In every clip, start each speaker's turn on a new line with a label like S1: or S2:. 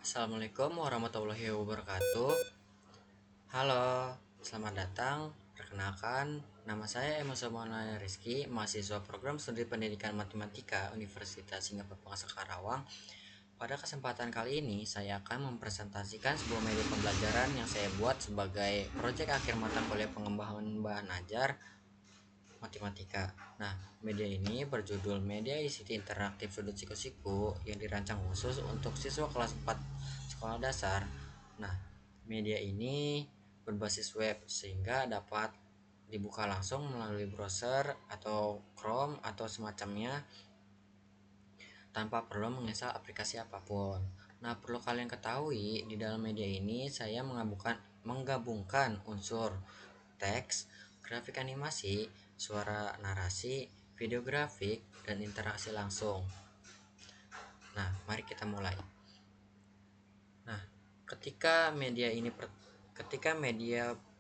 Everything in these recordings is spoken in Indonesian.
S1: Assalamualaikum warahmatullahi wabarakatuh. Halo, selamat datang. Perkenalkan, nama saya Emerson Maulana Rizky, mahasiswa program studi pendidikan matematika Universitas Singapura Karawang. Pada kesempatan kali ini, saya akan mempresentasikan sebuah media pembelajaran yang saya buat sebagai proyek akhir mata kuliah pengembangan bahan ajar matematika. Nah, media ini berjudul Media ICT Interaktif Sudut Siku-Siku yang dirancang khusus untuk siswa kelas 4 sekolah dasar. Nah, media ini berbasis web sehingga dapat dibuka langsung melalui browser atau Chrome atau semacamnya tanpa perlu menginstal aplikasi apapun. Nah, perlu kalian ketahui di dalam media ini saya menggabungkan unsur teks, grafik animasi, suara narasi, video grafik, dan interaksi langsung. Nah, mari kita mulai. Nah, ketika media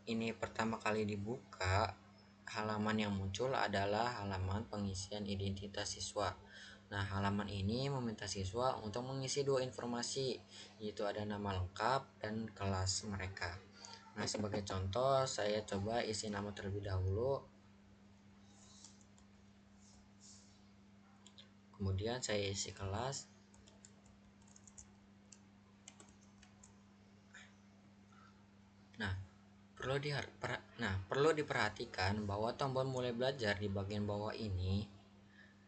S1: ini pertama kali dibuka, halaman yang muncul adalah halaman pengisian identitas siswa. Nah, halaman ini meminta siswa untuk mengisi dua informasi, yaitu ada nama lengkap dan kelas mereka. Nah, sebagai contoh, saya coba isi nama terlebih dahulu. Kemudian saya isi kelas. Nah, perlu diperhatikan bahwa tombol mulai belajar di bagian bawah ini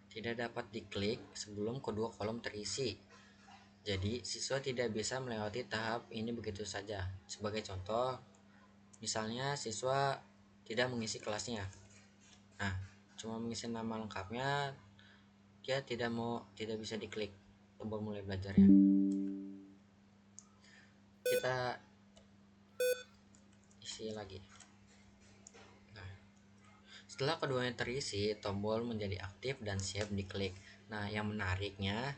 S1: tidak dapat diklik sebelum kedua kolom terisi. Jadi, siswa tidak bisa melewati tahap ini begitu saja. Sebagai contoh, misalnya siswa tidak mengisi kelasnya. Nah, cuma mengisi nama lengkapnya, dia tidak bisa diklik tombol mulai belajarnya. Kita isi lagi. Nah, setelah keduanya terisi, tombol menjadi aktif dan siap diklik. Nah, yang menariknya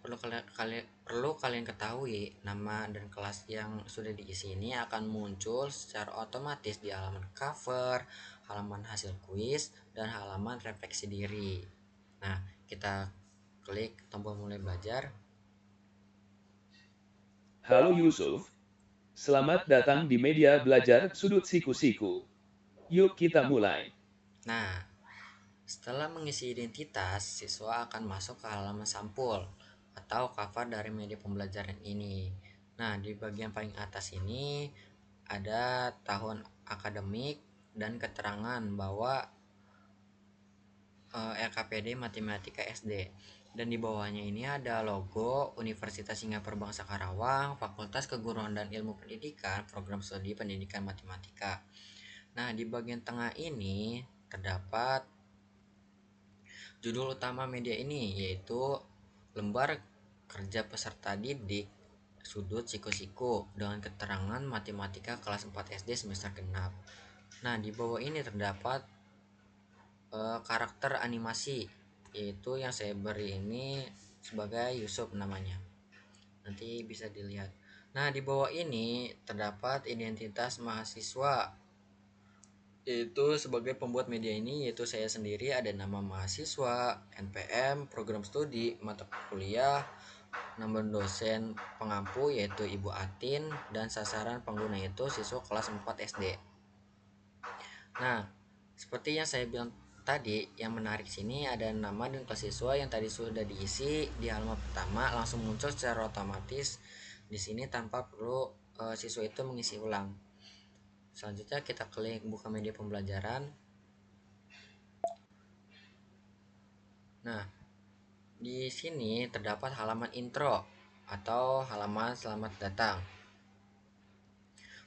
S1: perlu kalian ketahui, nama dan kelas yang sudah diisi ini akan muncul secara otomatis di halaman cover, halaman hasil kuis, dan halaman refleksi diri. Nah, kita klik tombol mulai belajar.
S2: Halo Yusuf, selamat datang di media belajar sudut siku-siku. Yuk kita mulai.
S1: Nah, setelah mengisi identitas, siswa akan masuk ke halaman sampul atau cover dari media pembelajaran ini. Nah, di bagian paling atas ini ada tahun akademik dan keterangan bahwa LKPD Matematika SD. Dan di bawahnya ini ada logo Universitas Singapura Bangsa Karawang, Fakultas Keguruan dan Ilmu Pendidikan, Program Studi Pendidikan Matematika. Nah, di bagian tengah ini terdapat judul utama media ini, yaitu lembar kerja peserta didik sudut siku-siku dengan keterangan matematika kelas 4 SD semester genap. Nah, di bawah ini terdapat karakter animasi, yaitu yang saya beri ini sebagai Yusuf namanya. Nanti bisa dilihat. Nah, di bawah ini terdapat identitas mahasiswa, yaitu sebagai pembuat media ini, yaitu saya sendiri, ada nama mahasiswa, NPM, program studi, mata kuliah, nomor dosen pengampu yaitu Ibu Atin, dan sasaran pengguna itu siswa kelas 4 SD. Nah, seperti yang saya bilang tadi, yang menarik sini ada nama dan kelas siswa yang tadi sudah diisi di halaman pertama langsung muncul secara otomatis di sini tanpa perlu siswa itu mengisi ulang. Selanjutnya kita klik buka media pembelajaran. Nah, di sini terdapat halaman intro atau halaman selamat datang.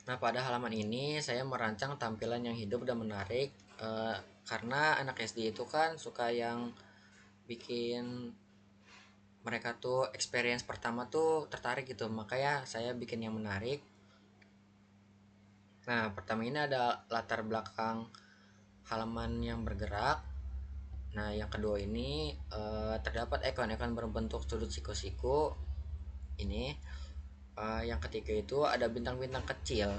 S1: Nah, pada halaman ini saya merancang tampilan yang hidup dan menarik karena anak SD itu kan suka yang bikin mereka tuh experience pertama tuh tertarik gitu, makanya saya bikin yang menarik. Nah, pertama ini ada latar belakang halaman yang bergerak. Nah, yang kedua ini terdapat ikon-ikon berbentuk sudut siku-siku ini. Yang ketiga itu ada bintang-bintang kecil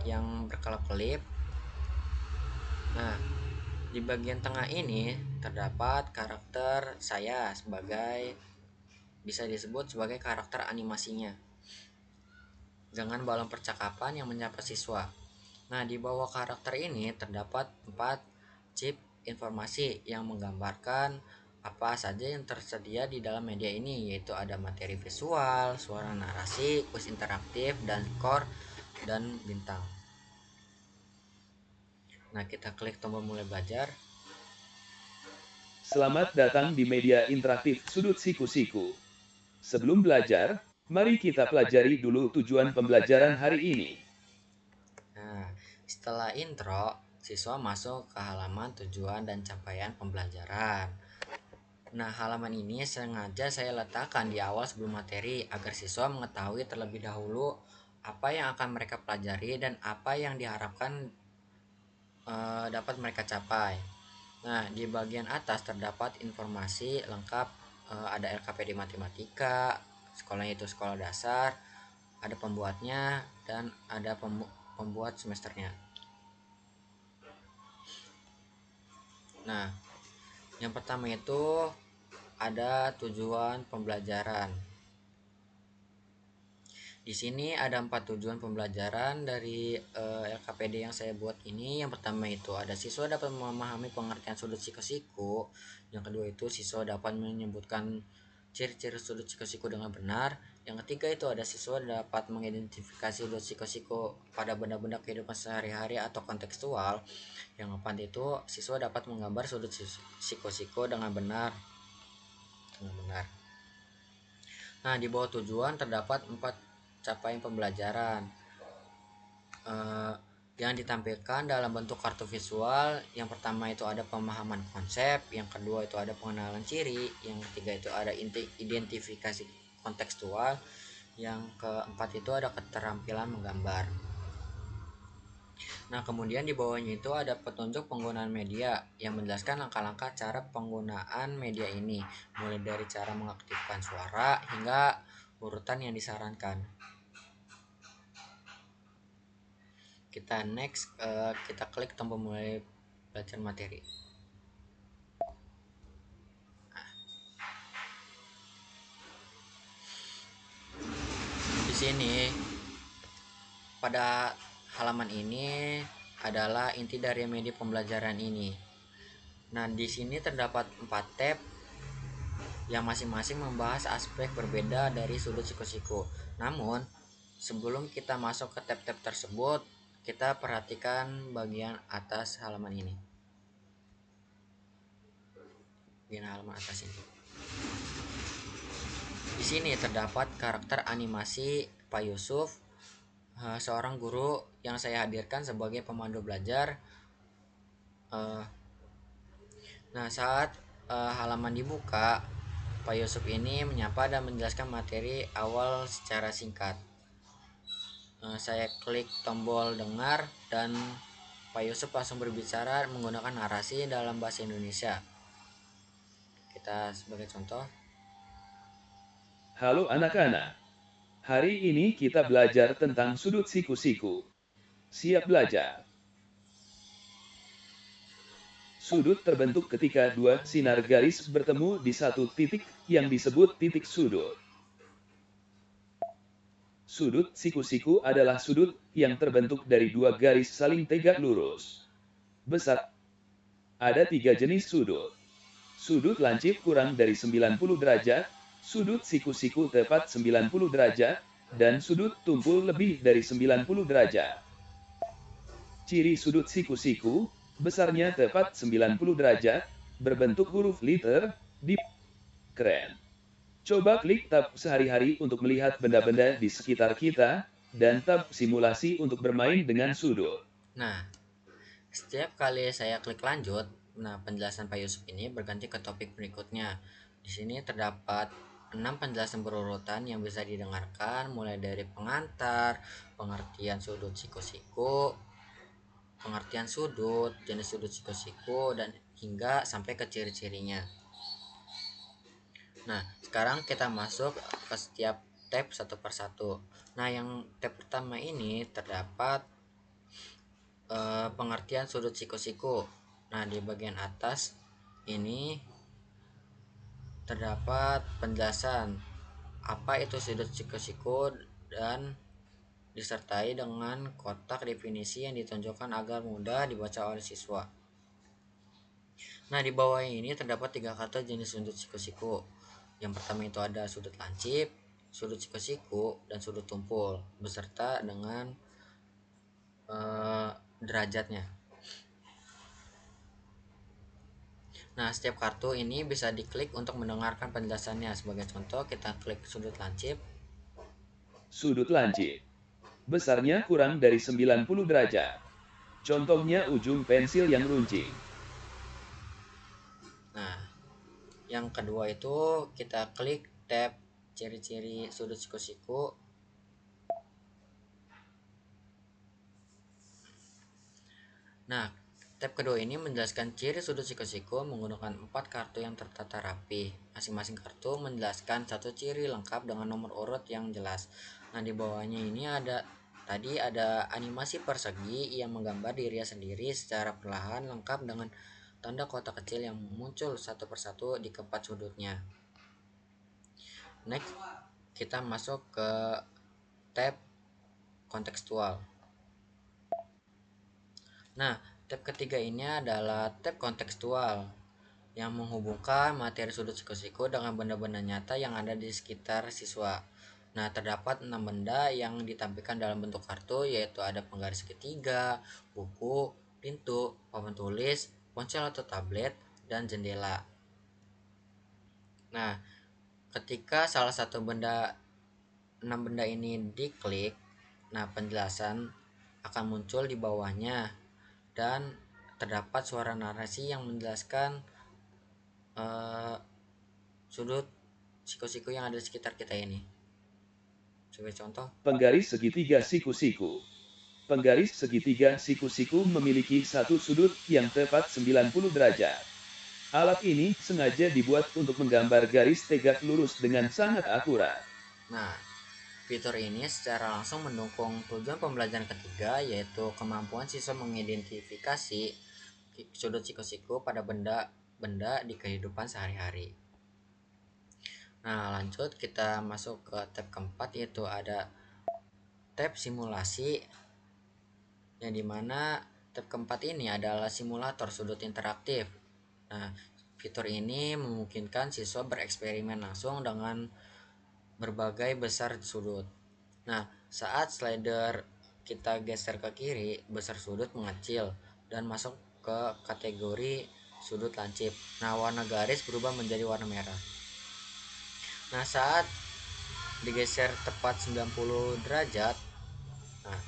S1: yang berkelap-kelip. Nah, di bagian tengah ini terdapat karakter saya sebagai bisa disebut sebagai karakter animasinya dengan balon percakapan yang menyapa siswa. Nah, di bawah karakter ini terdapat 4 chip informasi yang menggambarkan apa saja yang tersedia di dalam media ini, yaitu ada materi visual, suara narasi, kuis interaktif, dan skor, dan bintang. Nah, kita klik tombol mulai belajar.
S2: Selamat datang di media interaktif Sudut Siku-Siku. Sebelum belajar, mari kita pelajari dulu tujuan pembelajaran hari ini.
S1: Nah, setelah intro, siswa masuk ke halaman tujuan dan capaian pembelajaran. Nah, halaman ini sengaja saya letakkan di awal sebelum materi agar siswa mengetahui terlebih dahulu apa yang akan mereka pelajari dan apa yang diharapkan dapat mereka capai. Nah, di bagian atas terdapat informasi lengkap, ada LKPD Matematika, sekolahnya itu sekolah dasar, ada pembuatnya, dan ada pembuat semesternya. Nah, yang pertama itu ada tujuan pembelajaran. Di sini ada 4 tujuan pembelajaran dari LKPD yang saya buat ini. Yang pertama itu ada siswa dapat memahami pengertian sudut siku-siku. Yang kedua itu siswa dapat menyebutkan ciri-ciri sudut siku-siku dengan benar. Yang ketiga itu ada siswa dapat mengidentifikasi sudut siku-siku pada benda-benda kehidupan sehari-hari atau kontekstual. Yang keempat itu siswa dapat menggambar sudut siku-siku dengan benar. Nah, di bawah tujuan terdapat 4 capaian pembelajaran yang ditampilkan dalam bentuk kartu visual. Yang pertama itu ada pemahaman konsep, yang kedua itu ada pengenalan ciri, yang ketiga itu ada identifikasi kontekstual, yang keempat itu ada keterampilan menggambar. Nah, kemudian di bawahnya itu ada petunjuk penggunaan media yang menjelaskan langkah-langkah cara penggunaan media ini, mulai dari cara mengaktifkan suara hingga urutan yang disarankan. Kita next, kita klik tombol mulai belajar materi. Di sini pada halaman ini adalah inti dari media pembelajaran ini. Nah, di sini terdapat 4 tab yang masing-masing membahas aspek berbeda dari sudut siku-siku. Namun, sebelum kita masuk ke tab-tab tersebut, kita perhatikan bagian atas halaman ini. Bagian halaman atas ini. Di sini terdapat karakter animasi Pak Yusuf, seorang guru yang saya hadirkan sebagai pemandu belajar. Nah, saat halaman dibuka, Pak Yusuf ini menyapa dan menjelaskan materi awal secara singkat. Saya klik tombol dengar dan Pak Yusuf langsung berbicara menggunakan narasi dalam bahasa Indonesia. Kita sebagai contoh.
S2: Halo anak-anak. Hari ini kita belajar tentang sudut siku-siku. Siap belajar. Sudut terbentuk ketika dua sinar garis bertemu di satu titik yang disebut titik sudut. Sudut siku-siku adalah sudut yang terbentuk dari dua garis saling tegak lurus. Besar. Ada 3 jenis sudut. Sudut lancip kurang dari 90 derajat, sudut siku-siku tepat 90 derajat, dan sudut tumpul lebih dari 90 derajat. Ciri sudut siku-siku, besarnya tepat 90 derajat, berbentuk huruf liter, di keren. Coba klik tab sehari-hari untuk melihat benda-benda di sekitar kita, dan tab simulasi untuk bermain dengan sudut.
S1: Nah, setiap kali saya klik lanjut, penjelasan Pak Yusuf ini berganti ke topik berikutnya. Di sini terdapat 6 penjelasan berurutan yang bisa didengarkan, mulai dari pengantar, pengertian sudut siku-siku, pengertian sudut, jenis sudut siku-siku, dan hingga sampai ke ciri-cirinya. Nah, sekarang kita masuk ke setiap tab satu persatu. Nah, yang tab pertama ini terdapat pengertian sudut siku-siku. Nah, di bagian atas ini terdapat penjelasan apa itu sudut siku-siku dan disertai dengan kotak definisi yang ditunjukkan agar mudah dibaca oleh siswa. Nah, di bawah ini terdapat 3 kata jenis sudut siku-siku. Yang pertama itu ada sudut lancip, sudut siku-siku, dan sudut tumpul beserta dengan derajatnya. Nah, setiap kartu ini bisa diklik untuk mendengarkan penjelasannya. Sebagai contoh, kita klik sudut lancip.
S2: Sudut lancip. Besarnya kurang dari 90 derajat. Contohnya ujung pensil yang runcing.
S1: Nah, yang kedua itu kita klik tab ciri-ciri sudut siku-siku. Nah, tab kedua ini menjelaskan ciri sudut siku-siku menggunakan 4 kartu yang tertata rapi. Masing-masing kartu menjelaskan satu ciri lengkap dengan nomor urut yang jelas. Nah, di bawahnya ini ada animasi persegi yang menggambar dirinya sendiri secara perlahan lengkap dengan tanda kotak kecil yang muncul satu persatu di keempat sudutnya. Next, kita masuk ke tab kontekstual. Nah, tab ketiga ini adalah tab kontekstual yang menghubungkan materi sudut siku-siku dengan benda-benda nyata yang ada di sekitar siswa. Nah, terdapat 6 benda yang ditampilkan dalam bentuk kartu, yaitu ada penggaris segitiga, buku, pintu, papan tulis, ponsel atau tablet, dan jendela. Nah, ketika salah satu 6 benda ini diklik, nah penjelasan akan muncul di bawahnya dan terdapat suara narasi yang menjelaskan sudut siku-siku yang ada di sekitar kita ini. Sebagai contoh,
S2: Penggaris segitiga siku-siku. Penggaris segitiga siku-siku memiliki satu sudut yang tepat 90 derajat. Alat ini sengaja dibuat untuk menggambar garis tegak lurus dengan sangat akurat.
S1: nah, fitur ini secara langsung mendukung tujuan pembelajaran ketiga, yaitu kemampuan siswa mengidentifikasi sudut siku-siku pada benda-benda di kehidupan sehari-hari. Nah, lanjut kita masuk ke tab keempat, yaitu ada tab simulasi, yang dimana tab keempat ini adalah simulator sudut interaktif. Nah, fitur ini memungkinkan siswa bereksperimen langsung dengan berbagai besar sudut. Nah, saat slider kita geser ke kiri, besar sudut mengecil dan masuk ke kategori sudut lancip. Nah, warna garis berubah menjadi warna merah. Nah, saat digeser tepat 90 derajat, nah,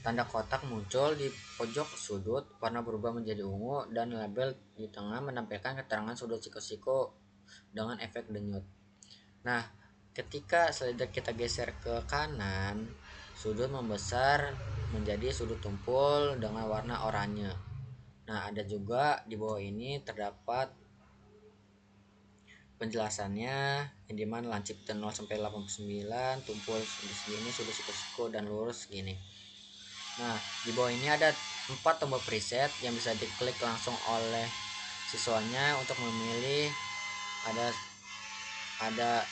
S1: tanda kotak muncul di pojok sudut, warna berubah menjadi ungu, dan label di tengah menampilkan keterangan sudut siku-siku dengan efek denyut. Nah, ketika slider kita geser ke kanan, sudut membesar menjadi sudut tumpul dengan warna oranye. Nah, ada juga di bawah ini terdapat penjelasannya, yang dimana lancip 0 sampai 89, tumpul segini, sudut siku-siku, dan lurus segini. Nah, di bawah ini ada 4 tombol preset yang bisa diklik langsung oleh siswanya untuk memilih ada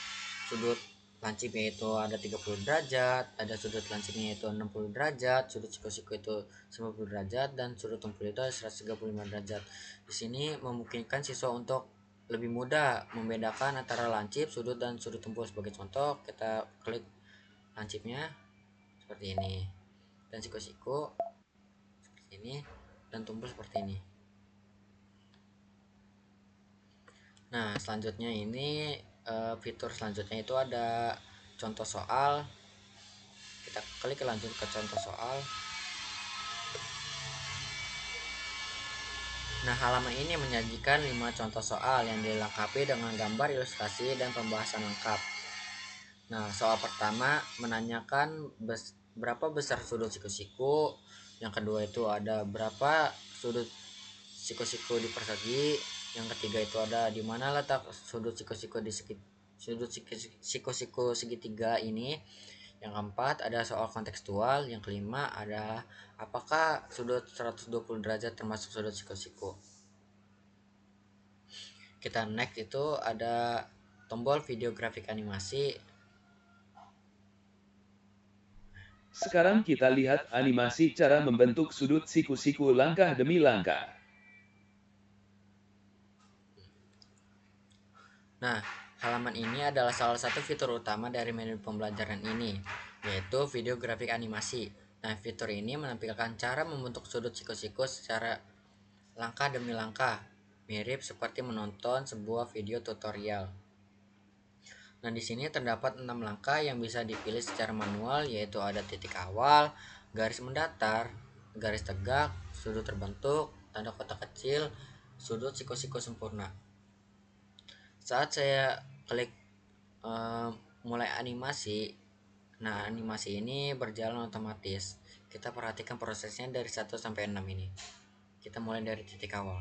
S1: sudut lancip yaitu ada 30 derajat, ada sudut lancipnya yaitu 60 derajat, sudut siku-siku itu 90 derajat, dan sudut tumpul itu 135 derajat. Di sini memungkinkan siswa untuk lebih mudah membedakan antara lancip, sudut, dan sudut tumpul. Sebagai contoh, kita klik lancipnya seperti ini, dan siku-siku seperti ini, dan tumpul seperti ini. Nah, selanjutnya ini fitur selanjutnya itu ada contoh soal. Kita klik lanjut ke contoh soal. Nah, halaman ini menyajikan 5 contoh soal yang dilengkapi dengan gambar, ilustrasi, dan pembahasan lengkap. Nah, soal pertama menanyakan berapa besar sudut siku-siku. Yang kedua itu ada berapa sudut siku-siku di persegi. Yang ketiga itu ada di mana letak sudut siku-siku di sudut siku-siku segitiga ini. Yang keempat ada soal kontekstual. Yang kelima adalah apakah sudut 120 derajat termasuk sudut siku-siku. Kita next itu ada tombol video grafik animasi.
S2: Sekarang kita lihat animasi cara membentuk sudut siku-siku langkah demi langkah.
S1: Nah, halaman ini adalah salah satu fitur utama dari menu pembelajaran ini, yaitu video grafik animasi. Nah, fitur ini menampilkan cara membentuk sudut siku-siku secara langkah demi langkah, mirip seperti menonton sebuah video tutorial. Nah, di sini terdapat 6 langkah yang bisa dipilih secara manual, yaitu ada titik awal, garis mendatar, garis tegak, sudut terbentuk, tanda kotak kecil, sudut siku-siku sempurna. Saat saya klik mulai animasi, nah animasi ini berjalan otomatis. Kita perhatikan prosesnya dari 1 sampai 6 ini. Kita mulai dari titik awal.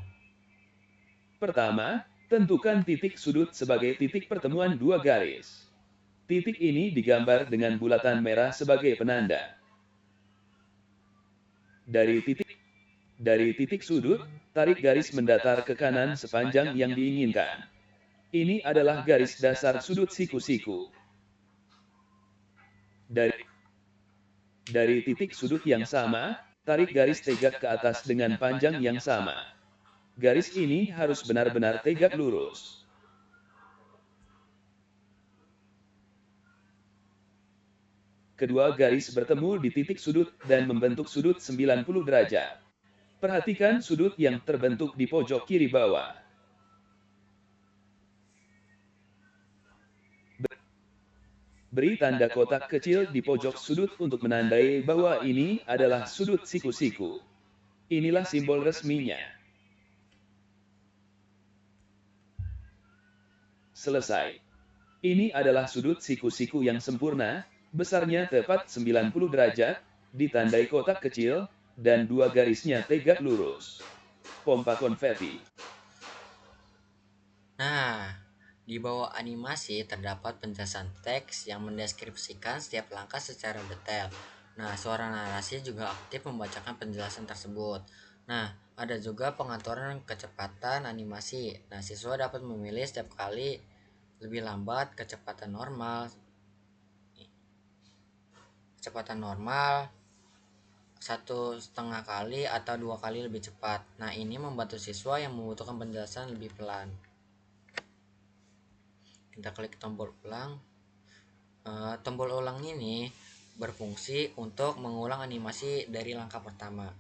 S2: Pertama, tentukan titik sudut sebagai titik pertemuan dua garis. Titik ini digambar dengan bulatan merah sebagai penanda. Dari titik sudut, tarik garis mendatar ke kanan sepanjang yang diinginkan. Ini adalah garis dasar sudut siku-siku. Dari titik sudut yang sama, tarik garis tegak ke atas dengan panjang yang sama. Garis ini harus benar-benar tegak lurus. Kedua garis bertemu di titik sudut dan membentuk sudut 90 derajat. Perhatikan sudut yang terbentuk di pojok kiri bawah. Beri tanda kotak kecil di pojok sudut untuk menandai bahwa ini adalah sudut siku-siku. Inilah simbol resminya. Selesai. Ini adalah sudut siku-siku yang sempurna, besarnya tepat 90 derajat, ditandai kotak kecil, dan dua garisnya tegak lurus. Pompa konversi.
S1: Nah, di bawah animasi terdapat penjelasan teks yang mendeskripsikan setiap langkah secara detail. Nah, suara narasi juga aktif membacakan penjelasan tersebut. Nah, ada juga pengaturan kecepatan animasi. Nah, siswa dapat memilih setiap kali lebih lambat, kecepatan normal, 1,5 kali atau 2 kali lebih cepat. Nah, ini membantu siswa yang membutuhkan penjelasan lebih pelan. Kita klik tombol ulang. Tombol ulang ini berfungsi untuk mengulang animasi dari langkah pertama.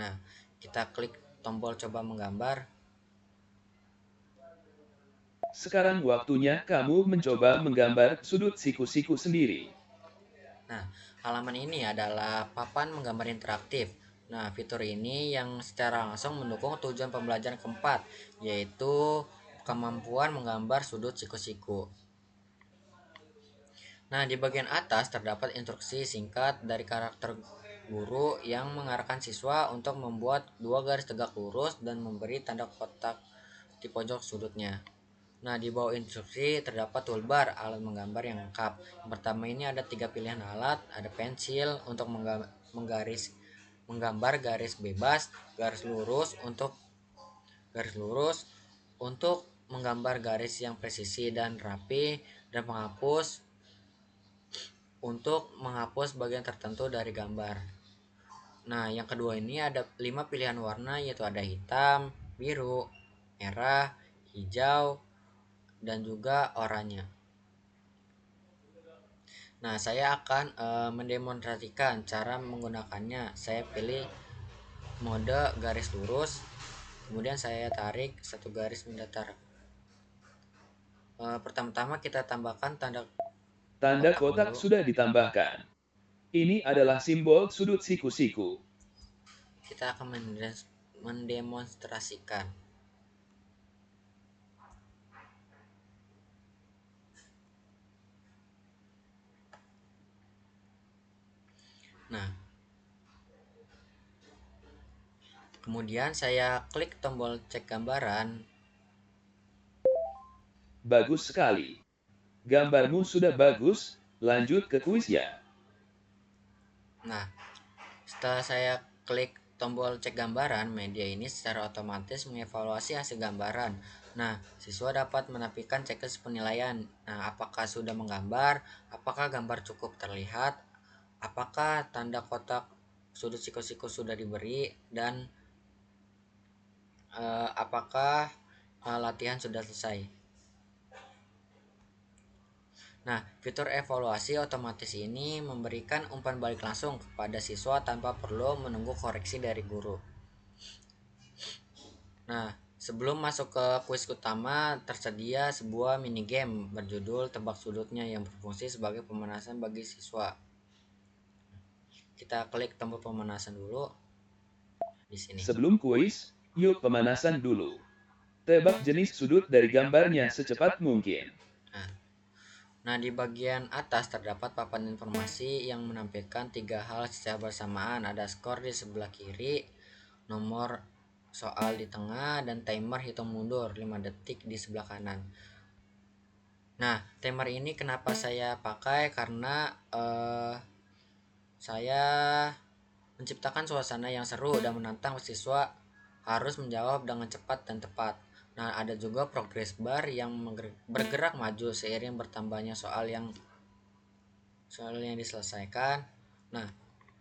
S1: Nah, kita klik tombol coba menggambar.
S2: Sekarang waktunya kamu mencoba menggambar sudut siku-siku sendiri.
S1: Nah, halaman ini adalah papan menggambar interaktif. Nah, fitur ini yang secara langsung mendukung tujuan pembelajaran keempat, yaitu kemampuan menggambar sudut siku-siku. Nah, di bagian atas terdapat instruksi singkat dari karakter guru yang mengarahkan siswa untuk membuat dua garis tegak lurus dan memberi tanda kotak di pojok sudutnya. Nah, di bawah instruksi terdapat toolbar alat menggambar yang lengkap. Yang pertama ini ada 3 pilihan alat, ada pensil untuk menggambar garis bebas, garis lurus untuk menggambar garis yang presisi dan rapi, dan penghapus untuk menghapus bagian tertentu dari gambar. Nah, yang kedua ini ada 5 pilihan warna, yaitu ada hitam, biru, merah, hijau, dan juga oranye. Nah, saya akan mendemonstrasikan cara menggunakannya. Saya pilih mode garis lurus, kemudian saya tarik satu garis mendatar. Pertama-tama kita tambahkan
S2: Tanda kotak
S1: dulu.
S2: sudah ditambahkan. Ini adalah simbol sudut siku-siku.
S1: Kita akan mendemonstrasikan. Nah, kemudian saya klik tombol cek gambaran.
S2: Bagus sekali. Gambarmu sudah bagus, lanjut ke kuis ya.
S1: Nah, setelah saya klik tombol cek gambaran, media ini secara otomatis mengevaluasi hasil gambaran. Nah, siswa dapat menampilkan checklist penilaian. Nah, apakah sudah menggambar, apakah gambar cukup terlihat, apakah tanda kotak sudut siku-siku sudah diberi, dan apakah latihan sudah selesai. Nah, fitur evaluasi otomatis ini memberikan umpan balik langsung kepada siswa tanpa perlu menunggu koreksi dari guru. Nah, sebelum masuk ke kuis utama, tersedia sebuah minigame berjudul Tebak Sudutnya yang berfungsi sebagai pemanasan bagi siswa. Kita klik tombol pemanasan dulu di sini.
S2: Sebelum kuis, yuk pemanasan dulu. Tebak jenis sudut dari gambarnya secepat mungkin.
S1: Nah, di bagian atas terdapat papan informasi yang menampilkan 3 hal secara bersamaan. Ada skor di sebelah kiri, nomor soal di tengah, dan timer hitung mundur 5 detik di sebelah kanan. Nah, timer ini kenapa saya pakai? Karena saya menciptakan suasana yang seru dan menantang siswa harus menjawab dengan cepat dan tepat. Nah, ada juga progress bar yang bergerak maju seiring bertambahnya soal yang diselesaikan. Nah,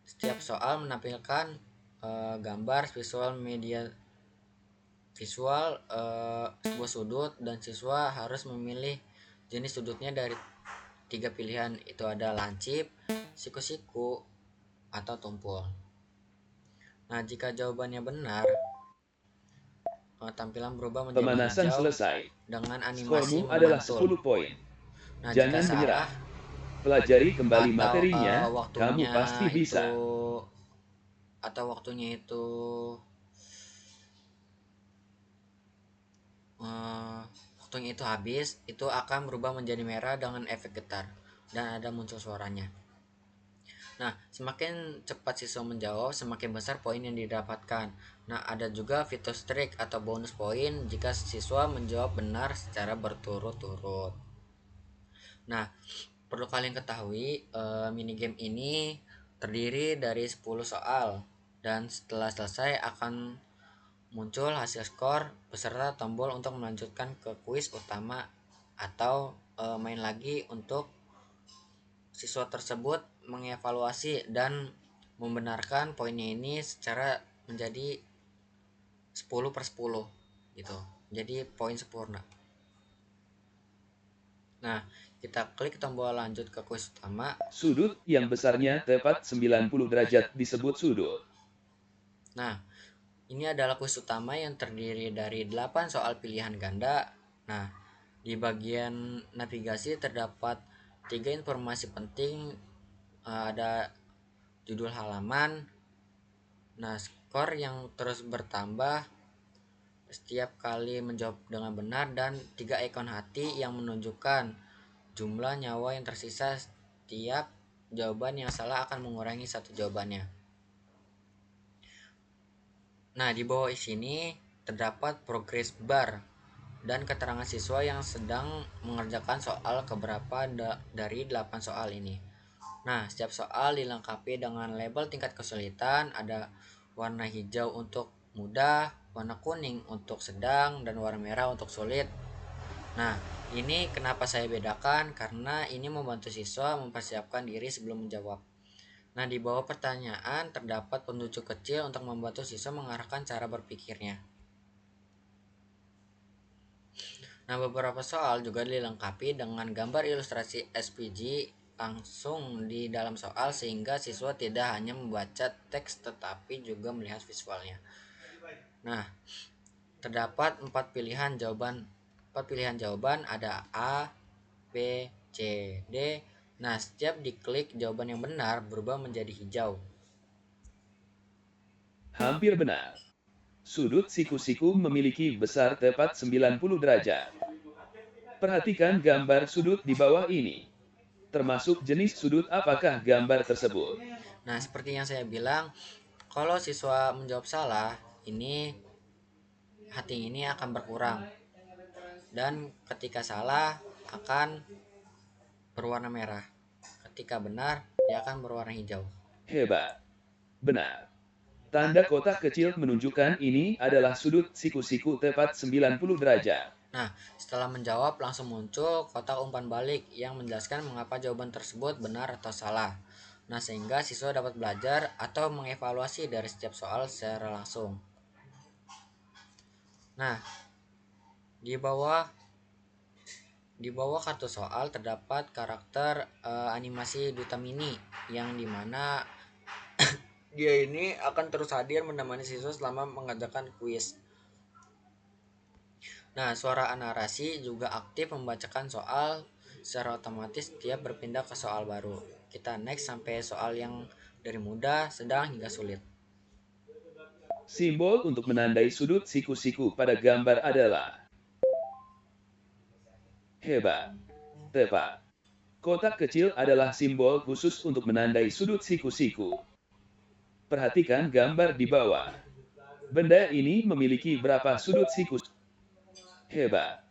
S1: setiap soal menampilkan gambar visual sebuah sudut, dan siswa harus memilih jenis sudutnya dari 3 pilihan. Itu ada lancip, siku-siku, atau tumpul. Nah, jika jawabannya benar, tampilan berubah menjadi
S2: Pemanasan
S1: hijau
S2: selesai.
S1: dengan animasi
S2: Skormu adalah
S1: memantul.
S2: 10 poin.
S1: Nah, jika
S2: Jangan
S1: salah
S2: menyerah. Pelajari kembali
S1: atau
S2: materinya, kamu
S1: waktunya
S2: pasti bisa.
S1: atau waktunya itu eh, waktunya itu habis, itu akan berubah menjadi merah dengan efek getar dan ada muncul suaranya. Nah, semakin cepat siswa menjawab, semakin besar poin yang didapatkan. Nah, ada juga fitur trik atau bonus poin jika siswa menjawab benar secara berturut-turut. Nah, perlu kalian ketahui, minigame ini terdiri dari 10 soal, dan setelah selesai akan muncul hasil skor beserta tombol untuk melanjutkan ke kuis utama atau main lagi untuk siswa tersebut mengevaluasi dan membenarkan poinnya ini secara menjadi 10/10 gitu. Jadi poin sempurna. Nah, kita klik tombol lanjut ke kuis utama.
S2: Sudut yang besarnya tepat 90 derajat disebut sudut.
S1: Nah, ini adalah kuis utama yang terdiri dari 8 soal pilihan ganda. Nah, di bagian navigasi terdapat 3 informasi penting. Ada judul halaman, nah skor yang terus bertambah setiap kali menjawab dengan benar, dan 3 ikon hati yang menunjukkan jumlah nyawa yang tersisa. Setiap jawaban yang salah akan mengurangi 1 jawabannya. Nah, di bawah sini terdapat progress bar dan keterangan siswa yang sedang mengerjakan soal keberapa dari 8 soal ini. Nah, setiap soal dilengkapi dengan label tingkat kesulitan. Ada warna hijau untuk mudah, warna kuning untuk sedang, dan warna merah untuk sulit. Nah, ini kenapa saya bedakan? Karena ini membantu siswa mempersiapkan diri sebelum menjawab. Nah, di bawah pertanyaan terdapat penunjuk kecil untuk membantu siswa mengarahkan cara berpikirnya. Nah, beberapa soal juga dilengkapi dengan gambar ilustrasi SVG langsung di dalam soal, sehingga siswa tidak hanya membaca teks tetapi juga melihat visualnya. Nah, terdapat 4 pilihan jawaban, ada A, B, C, D. Nah, setiap diklik jawaban yang benar berubah menjadi hijau.
S2: Hampir benar. Sudut siku-siku memiliki besar tepat 90 derajat. Perhatikan gambar sudut di bawah ini. Termasuk jenis sudut apakah gambar tersebut.
S1: Nah, seperti yang saya bilang, kalau siswa menjawab salah, ini hati ini akan berkurang, dan ketika salah akan berwarna merah. Ketika benar, dia akan berwarna hijau.
S2: Hebat. Benar. Tanda kotak kecil menunjukkan ini adalah sudut siku-siku tepat 90 derajat.
S1: Nah, setelah menjawab langsung muncul kotak umpan balik yang menjelaskan mengapa jawaban tersebut benar atau salah. Nah, sehingga siswa dapat belajar atau mengevaluasi dari setiap soal secara langsung. Nah, di bawah kartu soal terdapat karakter animasi Duta Mini yang dimana dia ini akan terus hadir menemani siswa selama mengerjakan kuis. Nah, suara narasi juga aktif membacakan soal secara otomatis tiap berpindah ke soal baru. Kita next sampai soal yang dari mudah, sedang hingga sulit.
S2: Simbol untuk menandai sudut siku-siku pada gambar adalah hebat, tepat. Kotak kecil adalah simbol khusus untuk menandai sudut siku-siku. Perhatikan gambar di bawah. Benda ini memiliki berapa sudut siku? Hebat.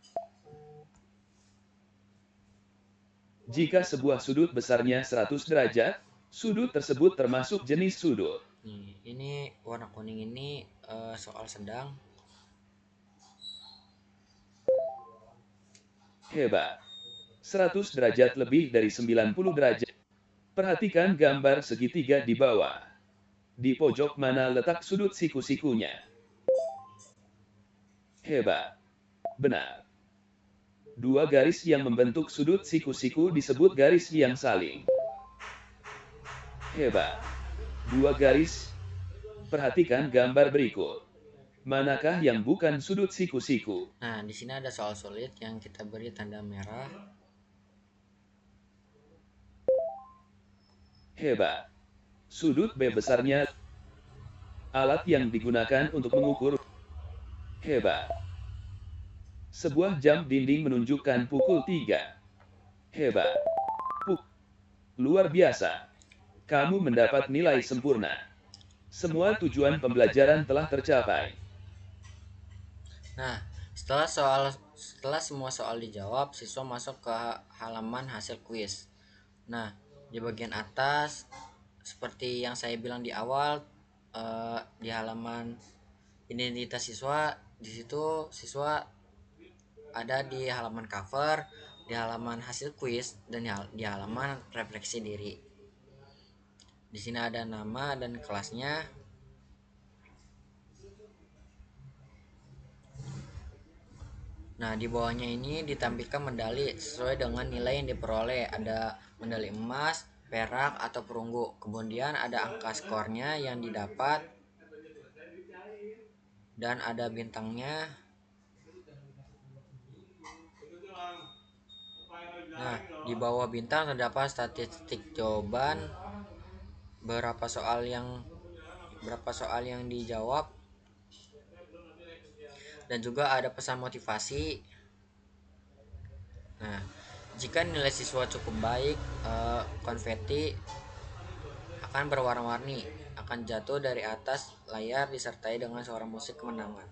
S2: Jika sebuah sudut besarnya 100 derajat, sudut tersebut termasuk jenis sudut.
S1: Nih, ini warna kuning ini soal sedang.
S2: Hebat. 100 derajat lebih dari 90 derajat. Perhatikan gambar segitiga di bawah. Di pojok mana letak sudut siku-sikunya? Hebat. Benar. Dua garis yang membentuk sudut siku-siku disebut garis yang saling. Hebat. Dua garis. Perhatikan gambar berikut. Manakah yang bukan sudut siku-siku?
S1: Nah, di sini ada soal sulit yang kita beri tanda merah.
S2: Hebat. Sudut B besarnya. Alat yang digunakan untuk mengukur. Hebat. Sebuah jam dinding menunjukkan pukul 3. Hebat. Luar biasa. Kamu mendapat nilai sempurna. Semua tujuan pembelajaran telah tercapai.
S1: Nah, setelah semua soal dijawab, siswa masuk ke halaman hasil kuis. Nah, di bagian atas seperti yang saya bilang di awal, di halaman identitas siswa, di situ siswa ada di halaman cover, di halaman hasil kuis, dan di halaman refleksi diri. Di sini ada nama dan kelasnya. Nah, di bawahnya ini ditampilkan medali sesuai dengan nilai yang diperoleh. Ada medali emas, perak, atau perunggu. Kemudian ada angka skornya yang didapat dan ada bintangnya. Nah, di bawah bintang terdapat statistik jawaban, berapa soal yang dijawab, dan juga ada pesan motivasi. Nah, jika nilai siswa cukup baik, konfeti akan berwarna-warni, akan jatuh dari atas layar disertai dengan suara musik kemenangan.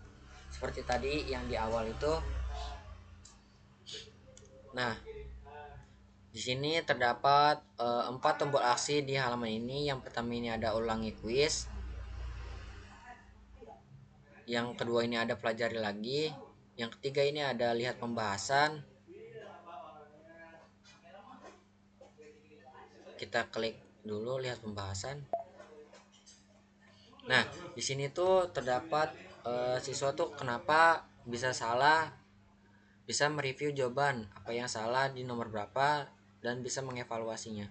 S1: Seperti tadi yang di awal itu. Nah, di sini terdapat 4 tombol aksi di halaman ini. Yang pertama ini ada ulangi kuis. Yang kedua ini ada pelajari lagi. Yang ketiga ini ada lihat pembahasan. Kita klik dulu lihat pembahasan. Nah, di sini tuh terdapat siswa tuh kenapa bisa salah, bisa mereview jawaban apa yang salah di nomor berapa, dan bisa mengevaluasinya.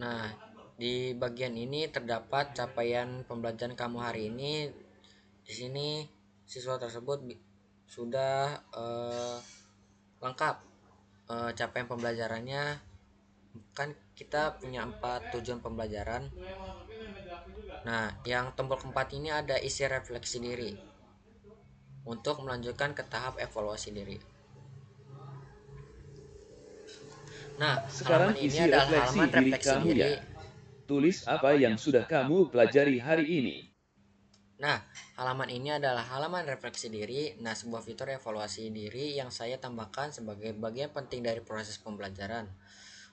S1: Nah, di bagian ini terdapat capaian pembelajaran kamu hari ini. Di sini siswa tersebut sudah lengkap capaian pembelajarannya. Kan kita punya 4 tujuan pembelajaran. Nah, yang tombol keempat ini ada isi refleksi diri untuk melanjutkan ke tahap evaluasi diri. Nah,
S2: Sekarang
S1: halaman ini
S2: isi
S1: adalah
S2: refleksi
S1: halaman
S2: diri
S1: refleksi
S2: kamu
S1: diri.
S2: ya. Tulis apa yang sudah kamu pelajari hari ini.
S1: Nah, halaman ini adalah halaman refleksi diri. Nah, sebuah fitur evaluasi diri yang saya tambahkan sebagai bagian penting dari proses pembelajaran.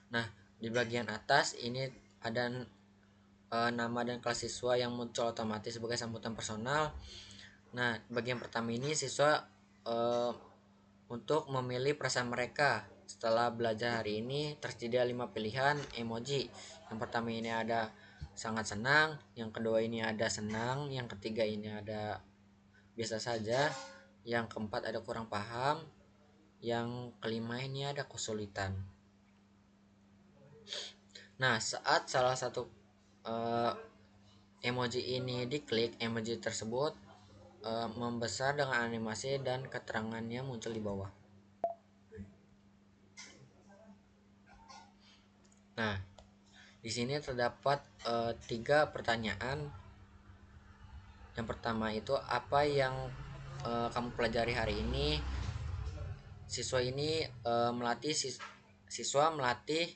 S1: Nah, di bagian atas ini ada nama dan kelas siswa yang muncul otomatis sebagai sambutan personal. Nah, bagian pertama ini siswa eh, untuk memilih perasaan mereka setelah belajar hari ini tersedia 5 pilihan emoji. Yang pertama ini ada sangat senang, yang kedua ini ada senang, yang ketiga ini ada biasa saja, yang keempat ada kurang paham, yang kelima ini ada kesulitan. Nah, saat salah satu uh, emoji ini diklik, emoji tersebut membesar dengan animasi dan keterangannya muncul di bawah. Nah, di sini terdapat 3 pertanyaan. Yang pertama itu apa yang kamu pelajari hari ini? Siswa ini siswa melatih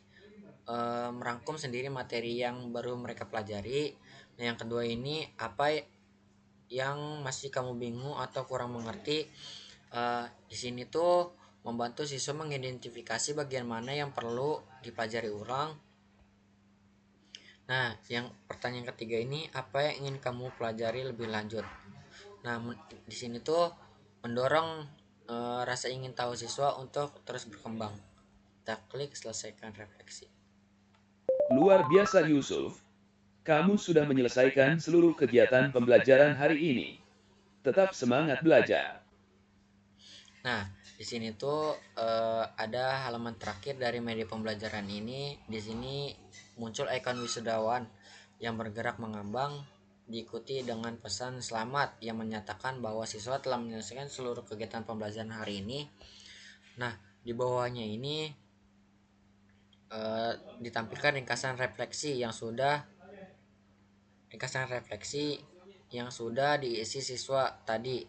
S1: merangkum sendiri materi yang baru mereka pelajari. Nah, yang kedua ini apa yang masih kamu bingung atau kurang mengerti? Di sini tuh membantu siswa mengidentifikasi bagian mana yang perlu dipelajari ulang. Nah, yang pertanyaan ketiga ini apa yang ingin kamu pelajari lebih lanjut? Nah, di sini tuh mendorong rasa ingin tahu siswa untuk terus berkembang. Kita klik selesaikan refleksi.
S2: Luar biasa Yusuf. Kamu sudah menyelesaikan seluruh kegiatan pembelajaran hari ini. Tetap semangat belajar.
S1: Nah, di sini tuh ada halaman terakhir dari media pembelajaran ini. Di sini muncul ikon wisudawan yang bergerak mengambang diikuti dengan pesan selamat yang menyatakan bahwa siswa telah menyelesaikan seluruh kegiatan pembelajaran hari ini. Nah, di bawahnya ini ditampilkan ringkasan refleksi yang sudah diisi siswa tadi.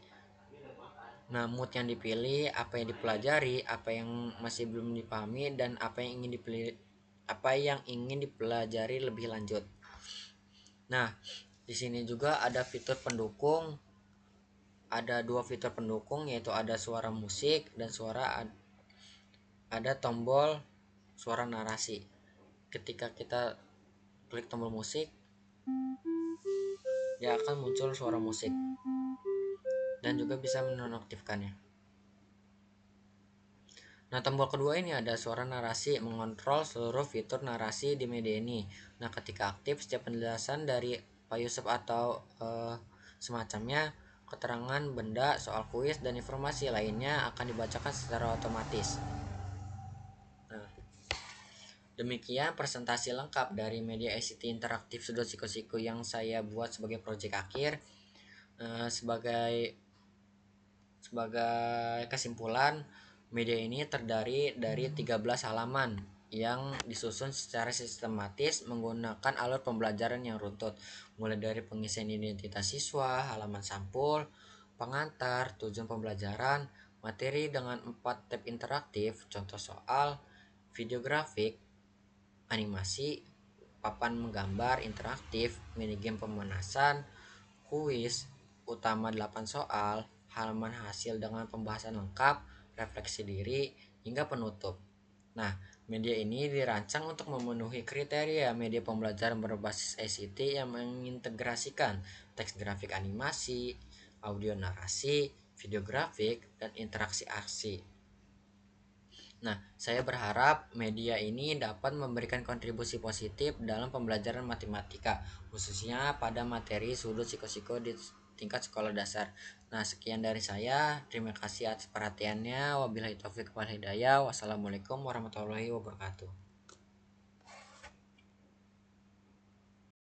S1: Nah, mood yang dipilih, apa yang dipelajari, apa yang masih belum dipahami, dan apa yang ingin dipelajari lebih lanjut. Nah, di sini juga ada fitur pendukung. Ada 2 fitur pendukung, yaitu ada suara musik dan ada tombol suara narasi. Ketika kita klik tombol musik, dia akan muncul suara musik dan juga bisa menonaktifkannya. Nah, tombol kedua ini ada suara narasi, mengontrol seluruh fitur narasi di media ini. Nah, ketika aktif, setiap penjelasan dari Pak Yusuf atau semacamnya, keterangan benda, soal kuis, dan informasi lainnya akan dibacakan secara otomatis. Nah, demikian presentasi lengkap dari media ICT interaktif Sudut Siku-Siku yang saya buat sebagai proyek akhir. Sebagai kesimpulan, media ini terdiri dari 13 halaman yang disusun secara sistematis menggunakan alur pembelajaran yang runtut, mulai dari pengisian identitas siswa, halaman sampul, pengantar, tujuan pembelajaran, materi dengan 4 tab interaktif, contoh soal, video grafik, animasi, papan menggambar interaktif, minigame pemanasan, kuis utama 8 soal, halaman hasil dengan pembahasan lengkap, refleksi diri, hingga penutup. Nah, media ini dirancang untuk memenuhi kriteria media pembelajaran berbasis ICT yang mengintegrasikan teks grafik animasi, audio narasi, video grafik, dan interaksi aksi. Nah, saya berharap media ini dapat memberikan kontribusi positif dalam pembelajaran matematika, khususnya pada materi sudut siko-siko di tingkat sekolah dasar. Nah, sekian dari saya. Terima kasih atas perhatiannya. Wabillahi taufik wal hidayah. Wassalamualaikum warahmatullahi wabarakatuh.